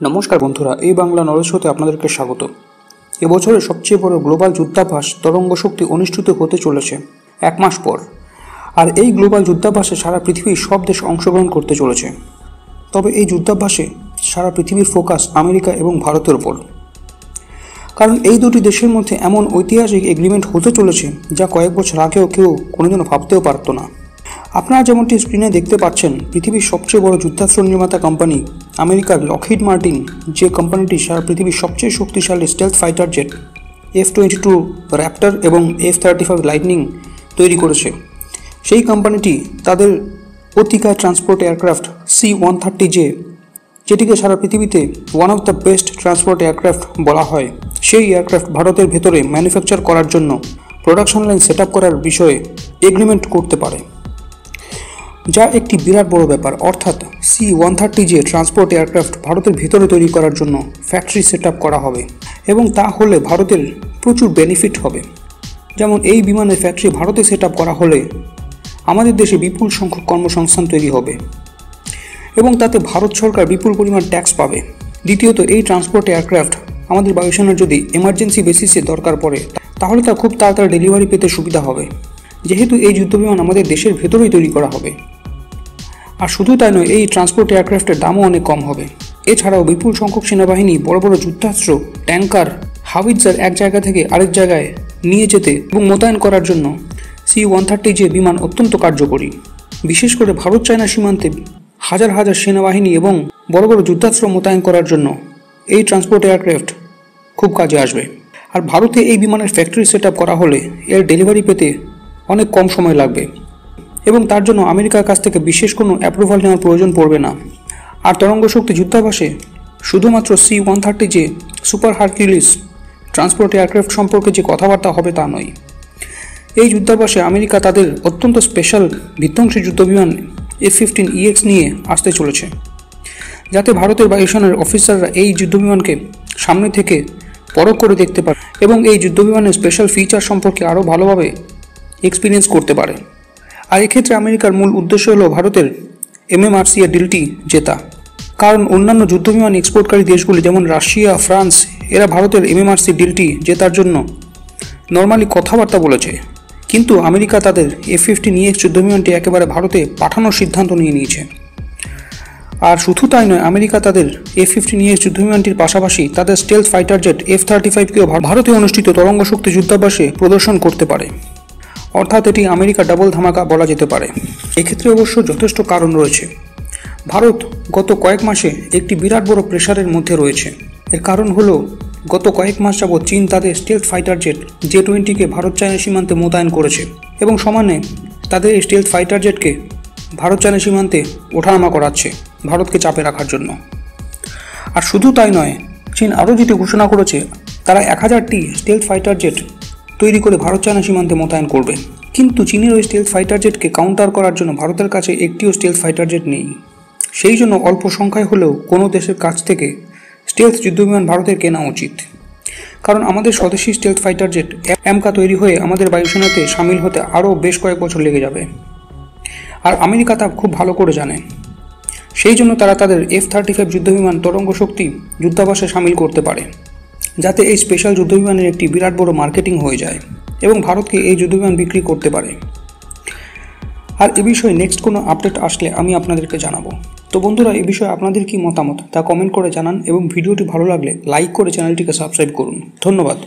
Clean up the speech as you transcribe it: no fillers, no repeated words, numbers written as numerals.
নমস্কার বন্ধুরা, এই বাংলা নলেজ শোতে আপনাদেরকে স্বাগত। এবছরের সবচেয়ে বড় গ্লোবাল যুদ্ধাভ্যাস তরঙ্গ শক্তি অনুষ্ঠিত হতে চলেছে 1 মাস পর। আর এই গ্লোবাল যুদ্ধাভ্যাসে সারা পৃথিবীর সব দেশ অংশগ্রহণ করতে চলেছে। তবে এই যুদ্ধাভ্যাসে সারা পৃথিবীর ফোকাস আমেরিকা এবং ভারতের ওপর, কারণ এই দুটি দেশের মধ্যে এমন ঐতিহাসিক এগ্রিমেন্ট হতে চলেছে যা কয়েক বছর আগেও কেউ কোনোদিনও ভাবতেও পারত না। আপনারা যেমনটি স্ক্রিনে দেখতে পাচ্ছেন, পৃথিবীর সবচেয়ে বড় যুদ্ধাস্ত্র নির্মাতা কোম্পানি আমেরিকার লকহিড মার্টিন, যে কোম্পানিটি সারা পৃথিবীর সবচেয়ে শক্তিশালী stealth fighter jet F-22 Raptor এবং F-35 লাইটনিং তৈরি করেছে, সেই কোম্পানিটি তাদের অতিকায় ট্রান্সপোর্ট এয়ারক্রাফট C-130J, যেটিকে সারা পৃথিবীতে one of the best transport aircraft বলা হয়, সেই এয়ারক্রাফট ভারতের ভেতরে ম্যানুফ্যাকচার করার জন্য প্রোডাকশন লাইন সেট আপ করার বিষয়ে এগ্রিমেন্ট করতে পারে, যা একটি বিরাট বড় ব্যাপার। অর্থাৎ C-130J ট্রান্সপোর্ট এয়ারক্রাফট ভারতের ভেতরে তৈরি করার জন্য ফ্যাক্টরি সেট আপ করা হবে, এবং তা হলে ভারতের প্রচুর বেনিফিট হবে। যেমন এই বিমানের ফ্যাক্টরি ভারতে সেট আপ করা হলে আমাদের দেশে বিপুল সংখ্যক কর্মসংস্থান তৈরি হবে এবং তাতে ভারত সরকার বিপুল পরিমাণ ট্যাক্স পাবে। দ্বিতীয়ত, এই ট্রান্সপোর্ট এয়ারক্রাফট আমাদের বায়ুসেনার যদি এমার্জেন্সি বেসিসে দরকার পড়ে, তাহলে তা খুব তাড়াতাড়ি ডেলিভারি পেতে সুবিধা হবে, যেহেতু এই যুদ্ধবিমান আমাদের দেশের ভেতরেই তৈরি করা হবে। আর শুধু তাই নয়, এই ট্রান্সপোর্ট এয়ারক্রাফটের দামও অনেক কম হবে। এছাড়াও বিপুল সংখ্যক সেনাবাহিনী বড় বড় যুদ্ধাস্ত্র, ট্যাঙ্কার, হাউইটজার এক জায়গা থেকে আরেক জায়গায় নিয়ে যেতে এবং মোতায়েন করার জন্য C-130J বিমান অত্যন্ত কার্যকরী। বিশেষ করে ভারত চায়না সীমান্তে হাজার হাজার সেনাবাহিনী এবং বড় বড় যুদ্ধাস্ত্র মোতায়েন করার জন্য এই ট্রান্সপোর্ট এয়ারক্রাফট খুব কাজে আসবে। আর ভারতে এই বিমানের ফ্যাক্টরি সেট আপ করা হলে এর ডেলিভারি পেতে অনেক কম সময় লাগবে এবং তার জন্য আমেরিকার কাছ থেকে বিশেষ কোনো অ্যাপ্রুভাল নেওয়ার প্রয়োজন পড়বে না। আর তরঙ্গ শক্তি যুদ্ধাভ্যাসে শুধুমাত্র C-130J super Hercules transport aircraft সম্পর্কে যে কথাবার্তা হবে তা নয়। এই যুদ্ধাভ্যাসে আমেরিকা তাদের অত্যন্ত স্পেশাল বিধ্বংসী যুদ্ধবিমান F-15EX নিয়ে আসতে চলেছে, যাতে ভারতের বায়ুসেনার অফিসাররা এই যুদ্ধবিমানকে সামনে থেকে পরখ করে দেখতে পারে এবং এই যুদ্ধবিমানের স্পেশাল ফিচার সম্পর্কে আরও ভালোভাবে এক্সপিরিয়েন্স করতে পারে। আর এক্ষেত্রে আমেরিকার মূল উদ্দেশ্য হল ভারতের MMRC এর ডিলটি জেতা, কারণ অন্যান্য যুদ্ধবিমান এক্সপোর্টকারী দেশগুলি যেমন রাশিয়া, ফ্রান্স, এরা ভারতের MMRC ডিলটি জেতার জন্য নর্মালি কথাবার্তা বলেছে, কিন্তু আমেরিকা তাদের F-15EX যুদ্ধবিমানটি একেবারে ভারতে পাঠানোর সিদ্ধান্ত নিয়ে নিয়েছে। আর শুধু তাই নয়, আমেরিকা তাদের F-15EX যুদ্ধবিমানটির পাশাপাশি তাদের স্টেলথ ফাইটার জেট F-35কেও ভারতে অনুষ্ঠিত তরঙ্গ শক্তি যুদ্ধাভ্যাসে প্রদর্শন করতে পারে। অর্থাৎ এটি আমেরিকা ডাবল ধামাকা বলা যেতে পারে। এক্ষেত্রে অবশ্য যথেষ্ট কারণ রয়েছে। ভারত গত কয়েক মাসে একটি বিরাট বড় প্রেশারের মধ্যে রয়েছে। এর কারণ হলো, গত কয়েক মাস যাবৎ চীন তাদের স্টেলথ ফাইটার জেট J-20কে ভারত চায়না সীমান্তে মোতায়েন করেছে এবং সমানে তাদের এই স্টেলথ ফাইটার জেটকে ভারত চায়না সীমান্তে ওঠানামা করাচ্ছে ভারতকে চাপে রাখার জন্য। আর শুধু তাই নয়, চীন আরও যেটি ঘোষণা করেছে, তারা 1000টি স্টেলথ ফাইটার জেট তৈরি করে ভারত চায়না সীমান্তে মোতায়েন করবে। কিন্তু চীনের ওই স্টেলথ ফাইটার জেটকে কাউন্টার করার জন্য ভারতের কাছে একটিও স্টেলথ ফাইটার জেট নেই। সেই জন্য অল্প সংখ্যায় হলেও কোনো দেশের কাছ থেকে স্টেলথ যুদ্ধবিমান ভারতের কেনা উচিত, কারণ আমাদের স্বদেশী স্টেলথ ফাইটার জেট AMCA তৈরি হয়ে আমাদের বায়ুসেনাতে সামিল হতে আরও বেশ কয়েক বছর লেগে যাবে। আর আমেরিকা তা খুব ভালো করে জানে। সেই জন্য তারা তাদের F-35 যুদ্ধবিমান তরঙ্গ শক্তি যুদ্ধাভ্যাসে সামিল করতে পারে, যাতে এই স্পেশাল যুদ্ধবিমানের একটি বিরাট বড় মার্কেটিং হয়ে যায় এবং ভারতকে এই যুদ্ধবিমান বিক্রি করতে পারে। আর এ বিষয়ে নেক্সট কোনো আপডেট আসলে আমি আপনাদেরকে জানাবো। তো বন্ধুরা, এই বিষয়ে আপনাদের কি মতামত তা কমেন্ট করে জানান এবং ভিডিওটি ভালো লাগলে লাইক করে চ্যানেলটিকে সাবস্ক্রাইব করুন। ধন্যবাদ।